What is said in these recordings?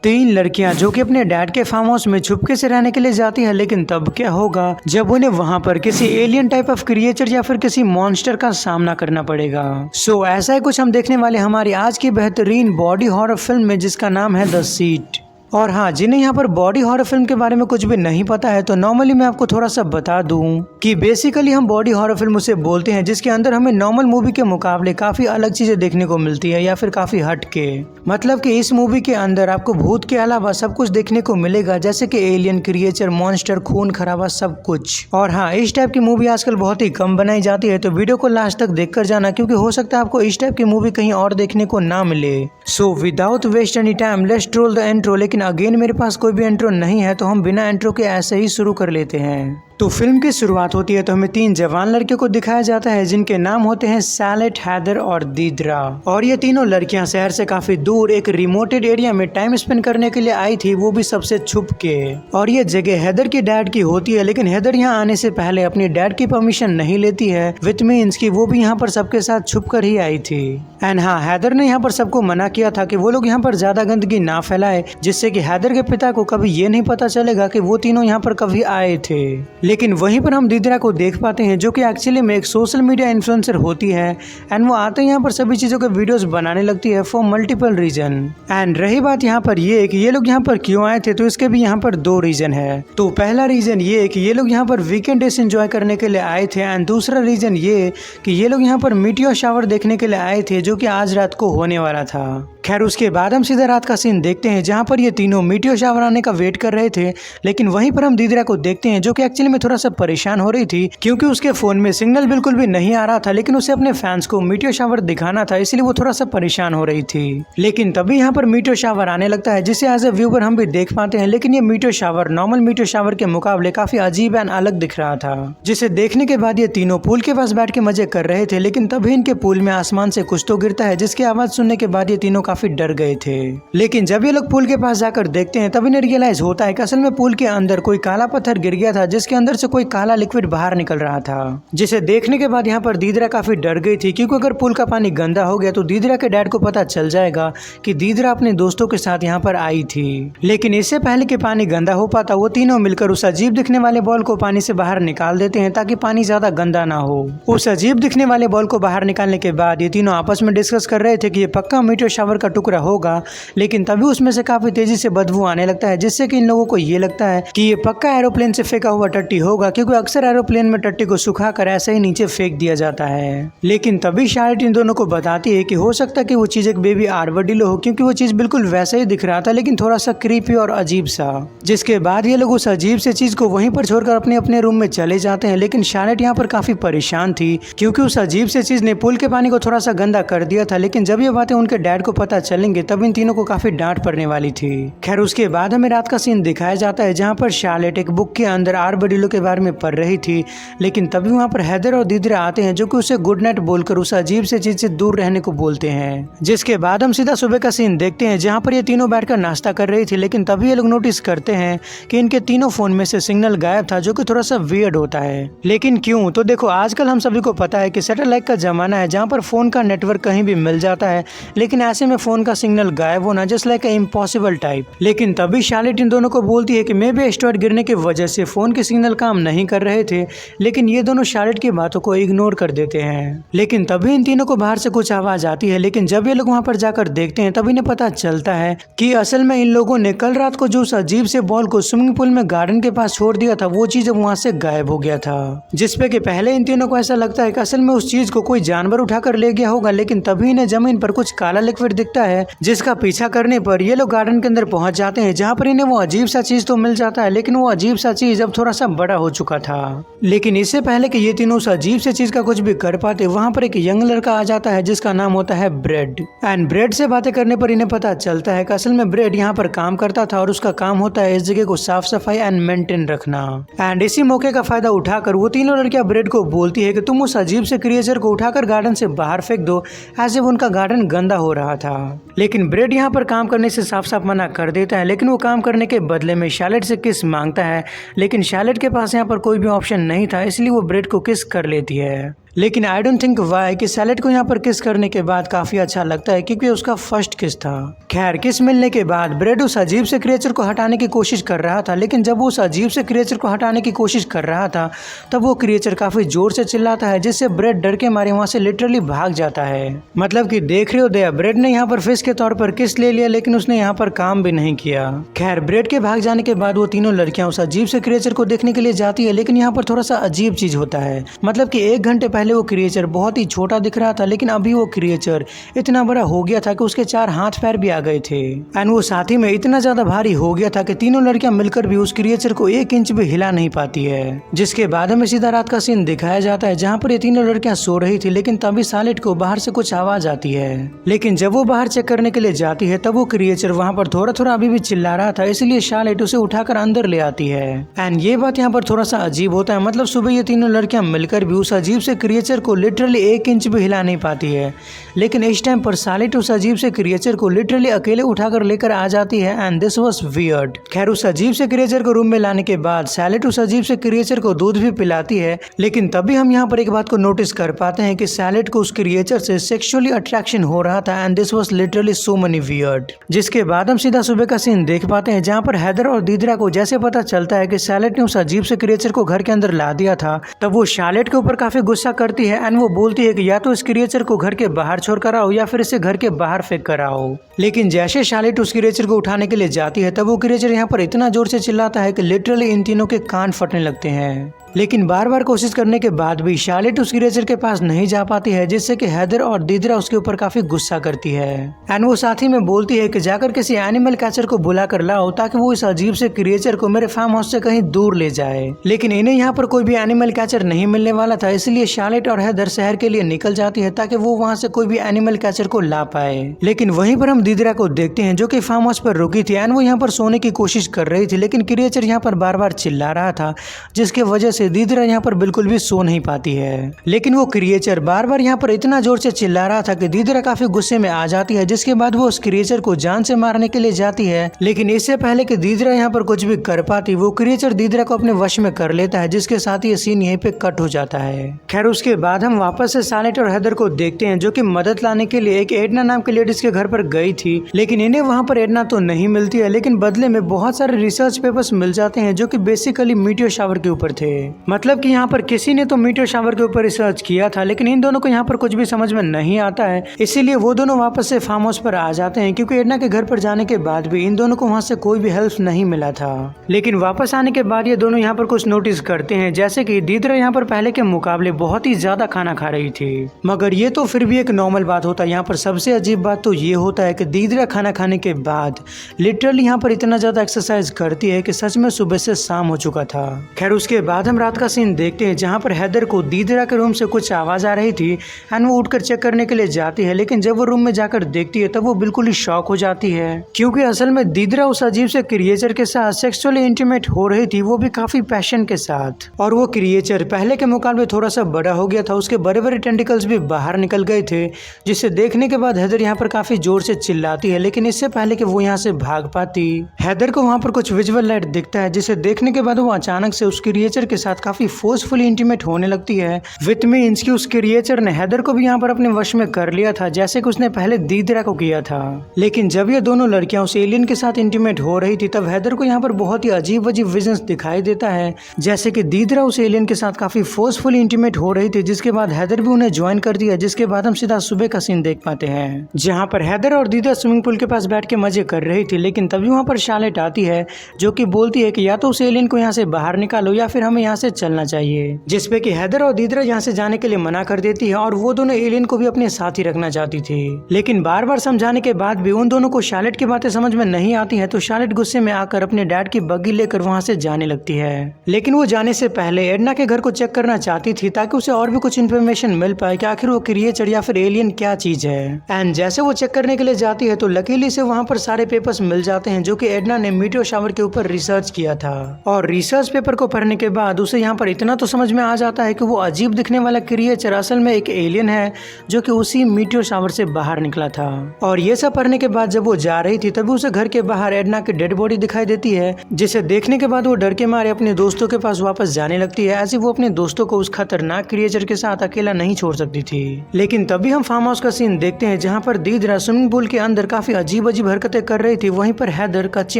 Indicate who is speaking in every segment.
Speaker 1: तीन लड़कियां जो कि अपने डैड के फार्म हाउस में छुपके से रहने के लिए जाती है, लेकिन तब क्या होगा जब उन्हें वहां पर किसी एलियन टाइप ऑफ क्रिएचर या फिर किसी मॉन्स्टर का सामना करना पड़ेगा। सो ऐसा ही कुछ हम देखने वाले हमारी आज की बेहतरीन बॉडी हॉरर फिल्म में, जिसका नाम है द सीट। और हाँ, जिन्हें यहाँ पर बॉडी हॉरर फिल्म के बारे में कुछ भी नहीं पता है तो नॉर्मली मैं आपको थोड़ा सा बता दूं कि बेसिकली हम बॉडी हॉरर फिल्म उसे बोलते हैं जिसके अंदर हमें नॉर्मल मूवी के मुकाबले काफी अलग चीजें देखने को मिलती है या फिर काफी हट के। मतलब कि इस मूवी के अंदर आपको भूत के अलावा सब कुछ देखने को मिलेगा, जैसे कि एलियन, क्रिएचर, मॉन्स्टर, खून खराबा, सब कुछ। और हाँ, इस टाइप की मूवी आजकल बहुत ही कम बनाई जाती है, तो वीडियो को लास्ट तक देख कर जाना, क्योंकि हो सकता है आपको इस टाइप की मूवी कहीं और देखने को ना मिले। So without waste any time let's roll the intro. लेकिन अगेन मेरे पास कोई भी इंट्रो नहीं है, तो हम बिना इंट्रो के ऐसे ही शुरू कर लेते हैं। तो फिल्म की शुरुआत होती है तो हमें तीन जवान लड़कियों को दिखाया जाता है जिनके नाम होते हैं सैलेट, हैदर और दीदरा। और ये तीनों लड़कियां शहर से काफी दूर एक रिमोटेड एरिया में टाइम स्पेंड करने के लिए आई थी, वो भी सबसे छुप के। और ये जगह हैदर की डैड की होती है, लेकिन हैदर यहाँ आने से पहले अपनी डैड की परमिशन नहीं लेती है, विच मीन्स की वो भी यहाँ पर सबके साथ छुप कर ही आई थी। एंड हाँ, हैदर ने यहाँ पर सबको मना किया था कि वो लोग यहाँ पर ज्यादा गंदगी ना फैलाए, जिससे कि हैदर के पिता को कभी ये नहीं पता चलेगा कि वो तीनों यहाँ पर कभी आए थे। लेकिन वहीं पर हम दीदरा को देख पाते हैं जो कि एक्चुअली में एक सोशल मीडिया इन्फ्लुएंसर होती है, एंड वो आते यहाँ पर सभी चीजों के वीडियोस बनाने लगती है फॉर मल्टीपल रीजन। एंड रही बात यहाँ पर ये कि ये लोग यहाँ पर क्यों आए थे, तो इसके भी यहाँ पर दो रीजन है। तो पहला रीजन ये कि ये लोग यहाँ पर वीकेंड डेज एंजॉय करने के लिए आए थे, एंड दूसरा रीजन ये कि ये लोग यहाँ पर मीटियोर शावर देखने के लिए आए थे जो कि आज रात को होने वाला था। खैर, उसके बाद हम सीधा रात का सीन देखते हैं जहाँ पर ये तीनों मीटियोर शावर आने का वेट कर रहे थे, लेकिन वहीं पर हम दीदरा को देखते हैं जो कि एक्चुअली में थोड़ा सा परेशान हो रही थी, क्योंकि उसके फोन में सिग्नल बिल्कुल भी नहीं आ रहा था, लेकिन उसे अपने फैंस को मीटियोर शावर दिखाना था, इसलिए वो थोड़ा सा परेशान हो रही थी। लेकिन तभी यहाँ पर मीटियोर शावर आने लगता है जिसे एज ए व्यूअर हम भी देख पाते हैं, लेकिन ये meteor shower normal meteor shower के मुकाबले काफी अजीब एंड अलग दिख रहा था, जिसे देखने के बाद ये तीनों पूल के पास बैठ के मजे कर रहे थे। लेकिन तभी इनके पूल में आसमान से कुछ तो गिरता है, जिसकी आवाज सुनने के बाद ये तीनों काफी डर गए थे। लेकिन जब ये लोग पूल के पास जाकर देखते हैं तब इन्हें रियलाइज होता है कि असल में पूल के अंदर कोई काला पत्थर गिर गया था, जिसके अंदर से कोई काला लिक्विड बाहर निकल रहा था, जिसे देखने के बाद यहाँ पर दीदरा काफी डर गई थी, क्योंकि अगर पूल का पानी गंदा हो गया तो दीदरा के डैड को पता चल जाएगा कि दीदरा अपने दोस्तों के साथ यहाँ पर आई थी। लेकिन इससे पहले कि पानी गंदा हो पाता, वो तीनों मिलकर उस अजीब दिखने वाले बॉल को पानी से बाहर निकाल देते हैं ताकि पानी ज्यादा गंदा ना हो। उस अजीब दिखने वाले बॉल को बाहर निकालने के बाद ये तीनों आपस में डिस्कस कर रहे थे कि ये पक्का मीटियोर शावर का टुकड़ा होगा, लेकिन तभी उसमें से काफी तेजी से बदबू आने लगता है, जिससे कि इन लोगों को ये लगता है कि ये पक्का एरोप्लेन से फेंका हुआ टट्टी होगा, क्योंकि अक्सर एरोप्लेन में टट्टी को सुखाकर ऐसे ही नीचे फेंक दिया जाता है। लेकिन तभी शार्लेट इन दोनों को बताती है कि हो सकता है कि वो चीज एक बेबी आर्बोडिलो हो, क्योंकि वो चीज बिल्कुल वैसा ही दिख रहा था, लेकिन थोड़ा सा क्रीपी और अजीब सा। जिसके बाद ये लोग उस अजीब से चीज को वहीं पर छोड़कर अपने अपने रूम में चले जाते हैं। लेकिन शार्लेट यहाँ पर काफी परेशान थी, क्योंकि उस अजीब से चीज ने पूल के पानी को थोड़ा सा गंदा कर दिया था। लेकिन जब ये बातें उनके डैड को पता चलेंगे तब इन तीनों को काफी डांट पड़ने वाली थी। खैर, उसके बाद हमें रात का सीन दिखाया जाता है जहाँ पर शार्लेट एक बुक के अंदर आर्बोडिलो के बारे में पढ़ रही थी, लेकिन तभी वहाँ पर हैदर और दीदरा आते हैं जो कि उसे गुड नाइट बोलकर उस अजीब से चीज से दूर रहने को बोलते हैं। जिसके बाद हम सीधा सुबह का सीन देखते हैं जहाँ पर ये तीनों बैठकर नाश्ता कर रही थी, लेकिन तभी ये लोग नोटिस करते हैं कि इनके तीनों फोन में से सिग्नल गायब था, जो कि थोड़ा सा वियर्ड होता है। लेकिन क्यों? तो देखो, आजकल हम सभी को पता है कि सैटेलाइट का जमाना है जहाँ पर फोन का नेटवर्क कहीं भी मिल जाता है, लेकिन ऐसे में फोन का सिग्नल गायब होना just like a impossible type. लेकिन तभी शार्लेट इन दोनों को बोलती है कि मे बी एस्टेरॉयड गिरने की वजह से फोन के सिग्नल काम नहीं कर रहे थे, लेकिन ये दोनों शार्लेट की बातों को इग्नोर कर देते हैं। लेकिन तभी इन तीनों को बाहर से कुछ आवाज आती है, लेकिन जब ये लोग वहां पर जाकर देखते हैं तभी इन्हें पता चलता है कि असल में इन लोगों ने कल रात को जो उस अजीब से बॉल को स्विमिंग पूल में गार्डन के पास छोड़ दिया था, वो चीज वहां से गायब हो गया था। जिसपे कि पहले इन तीनों को ऐसा लगता है कि असल में उस चीज को कोई जानवर उठाकर ले गया होगा, लेकिन तभी इन्हें जमीन पर कुछ काला लिक्विड दिखता है, जिसका पीछा करने पर ये लोग गार्डन के अंदर पहुंच जाते हैं, जहाँ पर इन्हें वो अजीब सा चीज तो मिल जाता है, लेकिन वो अजीब सा चीज अब थोड़ा सा बड़ा हो चुका था। लेकिन इससे पहले कि ये तीनों उस अजीब से चीज का कुछ भी कर पाते, वहाँ पर एक यंग लड़का आ जाता है जिसका नाम होता है ब्रेड। एंड ब्रेड से बातें करने पर इन्हें पता चलता है कि असल में ब्रेड यहाँ पर काम करता था और उसका काम होता है इस जगह को साफ सफाई एंड मेंटेन रखना। एंड इसी मौके का फायदा उठाकर वो तीनों लड़कियां ब्रेड को बोलती है कि तुम उस अजीब से क्रिएचर को उठाकर गार्डन से बाहर फेंक दो, ऐसे उनका गार्डन गंदा हो रहा था। लेकिन ब्रेड यहाँ पर काम करने से साफ साफ मना कर देता है, लेकिन वो काम करने के बदले में शार्लेट से किस मांगता है, लेकिन शार्लेट के पास यहाँ पर कोई भी ऑप्शन नहीं था, इसलिए वो ब्रेड को किस कर लेती है। लेकिन आई डोंट थिंक वाई कि सैलेड को यहाँ पर किस करने के बाद काफी अच्छा लगता है, क्योंकि उसका फर्स्ट किस था। खैर, किस मिलने के बाद ब्रेड उस अजीब से क्रिएचर को हटाने की कोशिश कर रहा था, लेकिन जब वो उस अजीब से क्रिएचर को हटाने की कोशिश कर रहा था तब वो क्रिएचर काफी जोर से चिल्लाता है, जिससे ब्रेड डर के मारे वहां से लिटरली भाग जाता है। मतलब कि देख रहे हो दया, ब्रेड ने यहाँ पर फिश के तौर पर किस ले लिया, लेकिन उसने यहाँ पर काम भी नहीं किया। खैर, ब्रेड के भाग जाने के बाद वो तीनों लड़कियां उस अजीब से क्रिएचर को देखने के लिए जाती है, लेकिन यहाँ पर थोड़ा सा अजीब चीज होता है। मतलब कि 1 घंटे पहले वो क्रिएचर बहुत ही छोटा दिख रहा था, लेकिन अभी वो क्रिएचर इतना बड़ा हो गया था कि उसके 4 हाथ पैर भी आ गए थे। एंड वो साथ ही में इतना ज्यादा भारी हो गया था कि तीनों लड़कियां मिलकर भी उस क्रिएचर को 1 इंच भी हिला नहीं पाती है। जिसके बाद हमें सीधा रात का सीन दिखाया जाता है, जहाँ पर ये तीनों लड़कियां सो रही थी, लेकिन तभी सैलेड को बाहर से कुछ आवाज आती है। लेकिन जब वो बाहर चेक करने के लिए जाती है तब वो क्रिएचर वहाँ पर थोड़ा थोड़ा अभी भी चिल्ला रहा था, इसलिए सैलेड उसे उठाकर अंदर ले आती है। एंड ये बात यहाँ पर थोड़ा सा अजीब होता है। मतलब सुबह ये तीनों लड़कियां मिलकर भी उस अजीब से क्रिएचर को लिटरली 1 इंच भी हिला नहीं पाती है, लेकिन इस टाइम पर सैलेड उस अजीब से क्रिएचर को लिटरली अकेले उठाकर लेकर आ जाती है। And this was weird. खैर, उस अजीब से क्रिएचर को रूम में लाने के बाद सैलेड उस अजीब से क्रिएचर को दूध भी पिलाती है, लेकिन तभी हम यहाँ पर एक बात को नोटिस कर पाते हैं कि सैलेड को उस क्रिएचर से सेक्सुअली अट्रैक्शन हो रहा था। And this was literally so money weird. जिसके बाद हम सीधा सुबह का सीन देख पाते हैं, जहाँ पर हैदर और दीदरा को जैसे पता चलता है कि सैलेड ने उस अजीब से क्रिएचर को घर के अंदर ला दिया था, तब वो सैलेड के ऊपर काफी गुस्सा करती है। एंड वो बोलती है कि या तो इस क्रिएचर को घर के बाहर छोड़ कर आओ या फिर इसे घर के बाहर फेंक कर आओ। लेकिन जैसे सैलेड उस क्रिएचर को उठाने के लिए जाती है तब वो क्रिएचर यहाँ पर इतना जोर से चिल्लाता है कि लिटरली इन तीनों के कान फटने लगते हैं। लेकिन बार बार कोशिश करने के बाद भी सैलेड उस क्रिएचर के पास नहीं जा पाती है, जिससे कि हैदर और दीदरा उसके ऊपर काफी गुस्सा करती है। एंड वो साथ ही में बोलती है कि जाकर किसी एनिमल कैचर को बुला कर लाओ, ताकि वो इस अजीब से क्रिएचर को मेरे फार्म हाउस से कहीं दूर ले जाए। लेकिन इन्हें यहाँ पर कोई भी एनिमल कैचर नहीं मिलने वाला था, इसलिए सैलेड और हैदर शहर के लिए निकल जाती है ताकि वो वहाँ से कोई भी एनिमल कैचर को ला पाए। लेकिन वहीं पर हम दीदरा को देखते हैं, जो कि फार्म हाउस पर रुकी थी। एंड वो यहाँ पर सोने की कोशिश कर रही थी, लेकिन क्रिएचर यहाँ पर बार बार चिल्ला रहा था, जिसकी वजह से दीदरा यहाँ पर बिल्कुल भी सो नहीं पाती है। लेकिन वो क्रिएचर बार बार यहाँ पर इतना जोर से चिल्ला रहा था कि दीदरा काफी गुस्से में आ जाती है, जिसके बाद वो उस क्रिएचर को जान से मारने के लिए जाती है। लेकिन इससे पहले कि दीदरा यहाँ पर कुछ भी कर पाती, वो क्रिएचर दीदरा को अपने वश में कर लेता है, जिसके साथ ये सीन यहीं पे कट हो जाता है। खैर, उसके बाद हम वापस से सैलेड और हैदर को देखते हैं, जो कि मदद लाने के लिए एक एडना नाम की लेडीज के घर पर गई थी। लेकिन इन्हें वहाँ पर एडना तो नहीं मिलती है, लेकिन बदले में बहुत सारे रिसर्च पेपर्स मिल जाते हैं, जो कि बेसिकली मीटियोर शावर के ऊपर थे। मतलब कि यहाँ पर किसी ने तो मीटियोर शावर के ऊपर रिसर्च किया था, लेकिन इन दोनों को यहाँ पर कुछ भी समझ में नहीं आता है, इसीलिए वो दोनों वापस से फार्म हाउस पर आ जाते हैं, क्योंकि एडना के घर पर जाने के बाद भी इन दोनों को वहाँ से कोई भी हेल्प नहीं मिला था। लेकिन वापस आने के बाद ये दोनों यहाँ पर कुछ नोटिस करते हैं, जैसे कि दीदरा यहाँ पर पहले के मुकाबले बहुत ही ज्यादा खाना खा रही थी। मगर ये तो फिर भी एक नॉर्मल बात होता है। यहाँ पर सबसे अजीब बात तो ये होता है कि दीदरा खाना खाने के बाद लिटरली यहाँ पर इतना ज्यादा एक्सरसाइज करती है कि सच में सुबह से शाम हो चुका था। खैर, उसके बाद हम रात का सीन देखते हैं, जहाँ पर हैदर को दीदरा के रूम से कुछ आवाज आ रही थी। एंड वो उठकर चेक करने के लिए जाती है, लेकिन जब वो रूम में जाकर देखती है तब वो बिल्कुल ही शॉक हो जाती है, क्योंकि असल में दीदरा उस अजीब से क्रिएचर के साथ सेक्सुअली इंटीमेट हो रही थी, वो भी काफी पैशन के साथ। और वो क्रिएचर पहले के मुकाबले थोड़ा सा बड़ा हो गया था, उसके बड़े बड़े टेंटिकल्स भी बाहर निकल गए थे, जिसे देखने के बाद हैदर यहाँ पर काफी जोर से चिल्लाती है। लेकिन इससे पहले कि वो यहाँ से भाग पाती, हैदर को वहाँ पर कुछ विजुअल लाइट दिखता है, जिसे देखने के बाद वो अचानक से उस क्रिएचर के साथ काफी फोर्सफुली इंटीमेट होने लगती है। विथ मींस कि उस क्रिएचर ने हैदर को भी यहाँ पर अपने वश में कर लिया था, जैसे कि उसने पहले दीदरा को किया था। लेकिन जब ये दोनों लड़कियां उस एलियन के साथ इंटीमेट हो रही थी, तब हैदर को यहाँ पर बहुत ही अजीब अजीब विजन्स दिखाई देता है, जैसे कि दीदरा उस एलियन के साथ काफी फोर्सफुली इंटीमेट हो रही थी, जिसके बाद हैदर भी उन्हें ज्वाइन कर दिया। जिसके बाद हम सीधा सुबह का सीन देख पाते हैं, जहाँ पर हैदर और दीदरा स्विमिंग पूल के पास बैठ के मजे कर रही थी। लेकिन तभी वहाँ पर सैलेड आती है, जो कि बोलती है कि या तो उस एलियन को यहाँ से बाहर निकालो या फिर हमें यहाँ से चलना चाहिए। जिसपे कि हैदर और दीदरा यहाँ से जाने के लिए मना कर देती है, और वो दोनों एलियन को भी अपने साथ ही रखना चाहती थी। लेकिन बार बार समझाने के बाद भी उन दोनों को सैलेड की बातें समझ में नहीं आती है, तो सैलेड गुस्से में आकर अपने डैड की बग्गी लेकर वहाँ से जाने लगती है। लेकिन वो जाने से पहले एडना के घर को चेक करना चाहती थी, ताकि उसे और भी कुछ इन्फॉर्मेशन मिल पाए कि आखिर वो क्रिएचर या फिर एलियन क्या चीज है। एंड जैसे वो चेक करने के लिए जाती है, तो लकीली से वहाँ पर सारे पेपर्स मिल जाते हैं, जो कि एडना ने मीटियोर शावर के ऊपर रिसर्च किया था। और रिसर्च पेपर को पढ़ने के बाद उसे यहाँ पर इतना तो समझ में आ जाता है कि वो अजीब दिखने वाला क्रिएचर असल में एक एलियन है जो कि उसी मीटियोर शावर से बाहर निकला था। और ये सब पढ़ने के बाद जब वो जा रही थी तभी उसे घर के बाहर एडना की डेड बॉडी दिखाई देती है, जिसे देखने के बाद वो डर के मारे अपने दोस्तों के पास वापस जाने लगती है, ऐसे वो अपने दोस्तों को उस खतरनाक क्रिएचर के साथ अकेला नहीं छोड़ सकती थी। लेकिन तभी हम फार्म हाउस का सीन देखते हैं जहाँ पर दीदरा स्विमिंग पूल के अंदर काफी अजीब अजीब हरकतें कर रही थी, वहीं पर हैदर कच्चे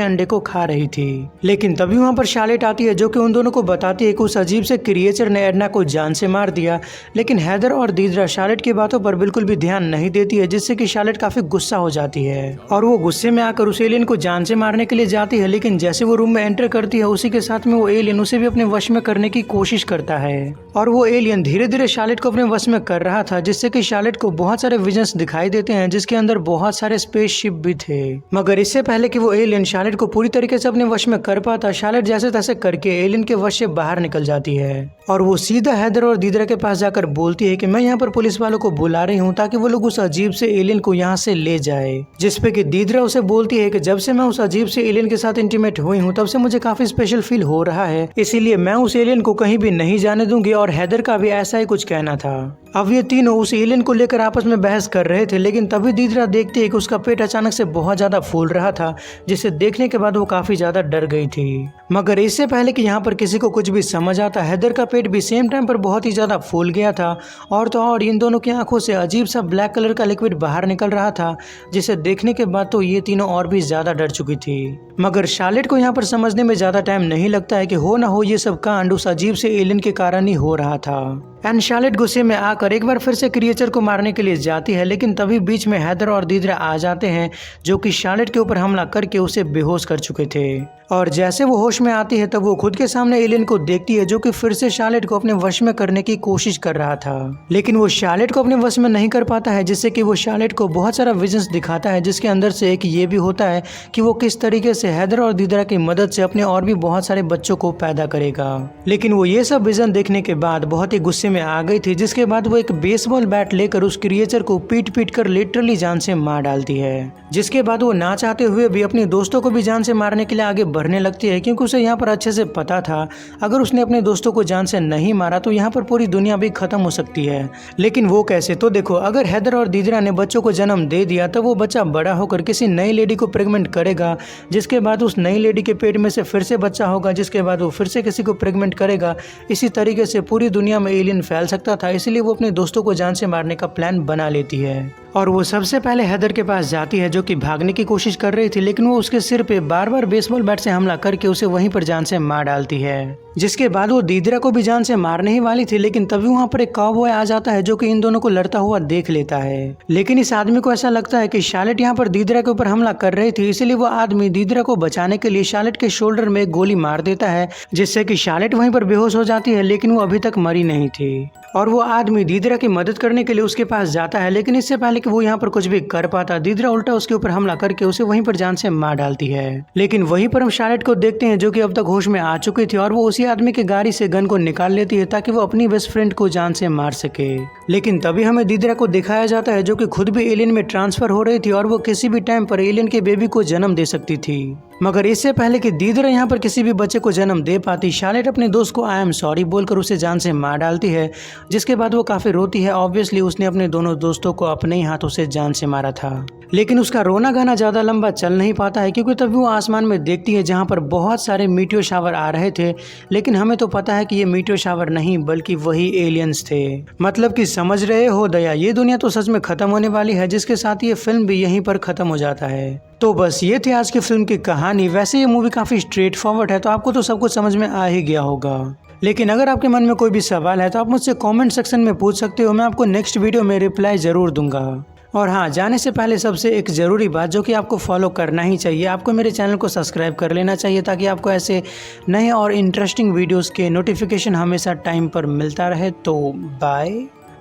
Speaker 1: अंडे को खा रही थी। लेकिन तभी वहाँ पर शार्लेट आती है जो कि उन दोनों को बताती है कि उस अजीब से क्रिएचर ने एडना को जान से मार दिया। लेकिन हैदर और दीदरा शार्लेट की बातों पर बिल्कुल भी ध्यान नहीं देती है, जिससे कि शार्लेट काफी गुस्सा हो जाती है और वो गुस्से में आकर उस एलियन को जान से मारने के लिए जाती है। लेकिन जैसे वो रूम में एंटर करती है उसी के साथ में वो एलियन उसे भी अपने वश में करने की कोशिश करता है और वो एलियन धीरे धीरे शार्लेट को अपने वश में कर रहा था, जिससे कि शार्लेट को बहुत सारे विजन्स दिखाई देते हैं जिसके अंदर बहुत सारे स्पेसशिप भी थे। मगर इससे पहले कि वो एलियन शार्लेट को पूरी तरीके से अपने वश में कर पाता, शार्लेट जैसे तैसे करके एलियन के वश से बाहर निकल जाती है और वो सीधा हैदर और दीदरा के पास जाकर बोलती है कि मैं यहाँ पर पुलिस वालों को बुला रही हूँ ताकि वो लोग उस अजीब से एलियन को यहाँ से ले जाए। जिसपे कि दीदरा उसे बोलती है कि जब से मैं उस अजीब से एलियन के साथ इंटीमेट हुई हूँ तब से मुझे काफी स्पेशल फील हो रहा है, इसीलिए मैं उस एलियन को कहीं भी नहीं जाने दूंगी। और हैदर का भी ऐसा ही कुछ कहना था। अब ये तीनों उस एलियन को लेकर आपस में बहस कर रहे थे, लेकिन तभी दीदरा देखती है कि उसका पेट अचानक से बहुत ज्यादा फूल रहा था, जिसे देखने के बाद वो काफी ज्यादा डर गई थी। मगर इससे पहले कि यहाँ पर किसी को कुछ भी समझ आता, हैदर का पेट भी सेम टाइम पर बहुत ही ज्यादा फूल गया था और तो और इन दोनों की आंखों से अजीब सा ब्लैक कलर का लिक्विड बाहर निकल रहा था, जिसे देखने के बाद तो ये तीनों और भी ज्यादा डर चुकी थी। मगर शार्लेट को यहाँ पर समझने में ज्यादा टाइम नहीं लगता है कि हो ना हो ये सब कांड उस अजीब से एलियन के कारण ही हो रहा था। एंड शार्लेट गुस्से में आकर एक बार फिर से क्रिएचर को मारने के लिए जाती है, लेकिन तभी बीच में हैदर और दीदरा आ जाते हैं जो कि शार्लेट के ऊपर हमला करके उसे बेहोश कर चुके थे। और जैसे वो होश में आती है तब वो खुद के सामने एलियन को देखती है जो कि फिर से शार्लेट को अपने वश में करने की कोशिश कर रहा था, लेकिन वो शार्लेट को अपने वश में नहीं कर पाता है, जिससे कि वो शार्लेट को बहुत सारा विजन्स दिखाता है, जिसके अंदर से एक ये भी होता है कि वो किस तरीके से हैदर और दीदरा की मदद से अपने और भी बहुत सारे बच्चों को पैदा करेगा। लेकिन वो ये सब विजन देखने के बाद बहुत ही गुस्से में आ गई थी, जिसके बाद वो एक बेसबॉल बैट लेकर उस क्रिएचर को पीट पीट कर लिटरली जान से मार डालती है। जिसके बाद वो ना चाहते हुए भी अपने दोस्तों को भी जान से मारने के लिए आगे बढ़ने लगती है, क्योंकि उसे यहाँ पर अच्छे से पता था अगर उसने अपने दोस्तों को जान से नहीं मारा तो यहाँ पर पूरी दुनिया भी खत्म हो सकती है। लेकिन वो कैसे? तो देखो, अगर हैदर और दीदरा ने बच्चों को जन्म दे दिया तो वो बच्चा बड़ा होकर किसी नई लेडी को प्रेग्नेंट करेगा, जिसके बाद उस नई लेडी के पेट में से फिर से बच्चा होगा, जिसके बाद वो फिर से किसी को प्रेग्नेंट करेगा। इसी तरीके से पूरी दुनिया में एलियन फैल सकता था, इसलिए वो अपने दोस्तों को जान से मारने का प्लान बना लेती है। और वो सबसे पहले हैदर के पास जाती है जो कि भागने की कोशिश कर रही थी, लेकिन वो उसके सिर पे बार बार बेसबॉल बैट से हमला करके उसे वहीं पर जान से मार डालती है। जिसके बाद वो दीदरा को भी जान से मारने ही वाली थी, लेकिन तभी वहाँ पर एक काउबॉय आ जाता है जो कि इन दोनों को लड़ता हुआ देख लेता है। लेकिन इस आदमी को ऐसा लगता है कि शार्लेट यहाँ पर दीदरा के ऊपर हमला कर रही थी, इसलिए वो आदमी दीदरा को बचाने के लिए शार्लेट के शोल्डर में एक गोली मार देता है, जिससे कि शार्लेट वहीं पर बेहोश हो जाती है, लेकिन वो अभी तक मरी नहीं थी। और वो आदमी दीदरा की मदद करने के लिए उसके पास जाता है, लेकिन इससे पहले कि वो यहाँ पर कुछ भी कर पाता, दीदरा उल्टा उसके ऊपर हमला करके उसे वहीं पर जान से मार डालती है। लेकिन वहीं पर हम शार्लेट को देखते हैं जो कि अब तक होश में आ चुकी थी, और वो उसी आदमी की गाड़ी से गन को निकाल लेती है ताकि वो अपनी बेस्ट फ्रेंड को जान से मार सके। लेकिन तभी हमें दीदरा को दिखाया जाता है जो कि खुद भी एलियन में ट्रांसफर हो रही थी और वो किसी भी टाइम पर एलियन के बेबी को जन्म दे सकती थी। मगर इससे पहले कि दीदरा यहाँ पर किसी भी बच्चे को जन्म दे पाती, शार्लेट अपने दोस्त को आई एम सॉरी बोलकर उसे जान से मार डालती है, जिसके बाद वो काफी रोती है। ऑब्वियसली उसने अपने दोनों दोस्तों को अपने ही हाथों से जान से मारा था। लेकिन उसका रोना गाना ज्यादा लंबा चल नहीं पाता है, क्योंकि तभी वो आसमान में देखती है जहाँ पर बहुत सारे मीटियोर शावर आ रहे थे, लेकिन हमें तो पता है कि ये मीटियोर शावर नहीं बल्कि वही एलियंस थे। मतलब कि समझ रहे हो दया, ये दुनिया तो सच में खत्म होने वाली है, जिसके साथ ये फिल्म भी यहीं पर खत्म हो जाता है। तो बस ये थी आज की फिल्म की कहानी। वैसे ये मूवी काफी स्ट्रेट फॉरवर्ड है, तो आपको तो सब कुछ समझ में आ ही गया होगा। लेकिन अगर आपके मन में कोई भी सवाल है तो आप मुझसे कमेंट सेक्शन में पूछ सकते हो, मैं आपको नेक्स्ट वीडियो में रिप्लाई जरूर दूंगा। और हाँ, जाने से पहले सबसे एक ज़रूरी बात जो कि आपको फॉलो करना ही चाहिए, आपको मेरे चैनल को सब्सक्राइब कर लेना चाहिए ताकि आपको ऐसे नए और इंटरेस्टिंग वीडियोस के नोटिफिकेशन हमेशा टाइम पर मिलता रहे। तो बाय।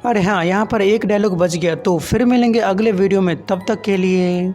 Speaker 1: अरे हाँ, यहाँ पर एक डायलॉग बच गया, तो फिर मिलेंगे अगले वीडियो में, तब तक के लिए